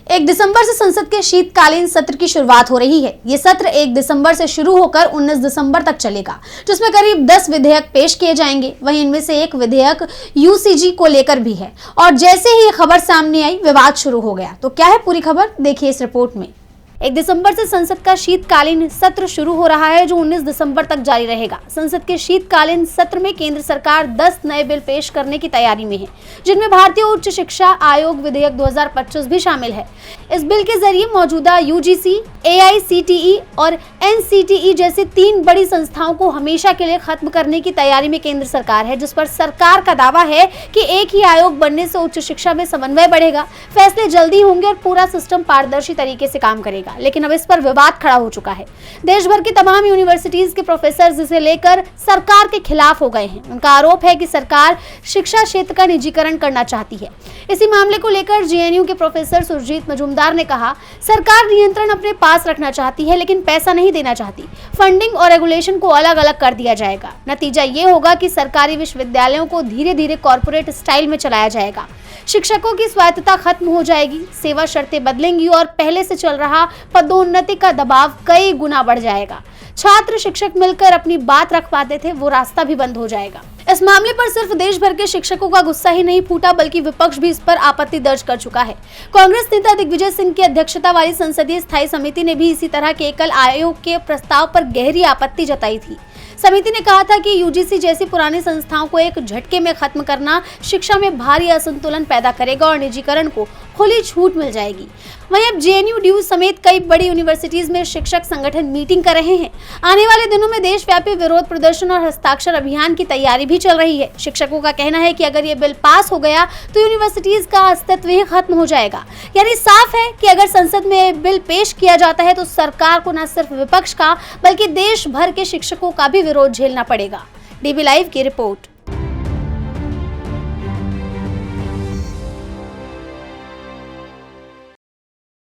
1 दिसंबर से संसद के शीतकालीन सत्र की शुरुआत हो रही है। ये सत्र 1 दिसंबर से शुरू होकर 19 दिसंबर तक चलेगा, जिसमें करीब 10 विधेयक पेश किए जाएंगे। वहीं इनमें से एक विधेयक यूसीजी को लेकर भी है और जैसे ही ये खबर सामने आई, विवाद शुरू हो गया। तो क्या है पूरी खबर, देखिए इस रिपोर्ट में। 1 दिसंबर से संसद का शीतकालीन सत्र शुरू हो रहा है, जो 19 दिसंबर तक जारी रहेगा। संसद के शीतकालीन सत्र में केंद्र सरकार 10 नए बिल पेश करने की तैयारी में है, जिनमें भारतीय उच्च शिक्षा आयोग विधेयक 2025 भी शामिल है। इस बिल के जरिए मौजूदा यूजीसी, एआईसीटीई और एनसीटीई जैसी 3 बड़ी संस्थाओं को हमेशा के लिए खत्म करने की तैयारी में केंद्र सरकार है, जिस पर सरकार का दावा है कि एक ही आयोग बनने से उच्च शिक्षा में समन्वय बढ़ेगा, फैसले जल्दी होंगे और पूरा सिस्टम पारदर्शी तरीके से काम करेगा। लेकिन अब इस पर विवाद खड़ा हो चुका है। देश भर की तमाम यूनिवर्सिटीज के प्रोफेसर इसे लेकर सरकार के खिलाफ हो गए हैं। उनका आरोप है कि सरकार शिक्षा क्षेत्र का निजीकरण करना चाहती है। इसी मामले को लेकर जेएनयू के प्रोफेसर सुरजीत मजूमदार ने कहा, सरकार नियंत्रण अपने पास रखना चाहती है, लेकिन पैसा नहीं देना चाहती। फंडिंग और रेगुलेशन को अलग अलग कर दिया जाएगा। नतीजा ये होगा कि सरकारी विश्वविद्यालयों को धीरे धीरे कॉर्पोरेट स्टाइल में चलाया जाएगा। शिक्षकों की स्वायत्तता खत्म हो जाएगी, सेवा शर्तें बदलेंगी और पहले से चल रहा पदोन्नति का दबाव कई गुना बढ़ जाएगा। छात्र शिक्षक मिलकर अपनी बात रख पाते थे, वो रास्ता भी बंद हो जाएगा। इस मामले पर सिर्फ देश भर के शिक्षकों का गुस्सा ही नहीं फूटा, बल्कि विपक्ष भी इस पर आपत्ति दर्ज कर चुका है। कांग्रेस नेता दिग्विजय सिंह की अध्यक्षता वाली संसदीय स्थायी समिति ने भी इसी तरह के एकल आयोग के प्रस्ताव पर गहरी आपत्ति जताई थी। समिति ने कहा था कि यूजीसी जैसी पुरानी संस्थाओं को एक झटके में खत्म करना शिक्षा में भारी असंतुलन पैदा करेगा और निजीकरण को खुली छूट मिल जाएगी। वहीं अब जेएनयू, ड्यू समेत कई बड़ी यूनिवर्सिटीज में शिक्षक संगठन मीटिंग कर रहे हैं। आने वाले दिनों में देशव्यापी विरोध प्रदर्शन और हस्ताक्षर अभियान की तैयारी भी चल रही है। शिक्षकों का कहना है कि अगर ये बिल पास हो गया तो यूनिवर्सिटीज का अस्तित्व ही खत्म हो जाएगा। यानी साफ है कि अगर संसद में बिल पेश किया जाता है तो सरकार को न सिर्फ विपक्ष का बल्कि देश भर के शिक्षकों का भी विरोध झेलना पड़ेगा। डीबी लाइव की रिपोर्ट।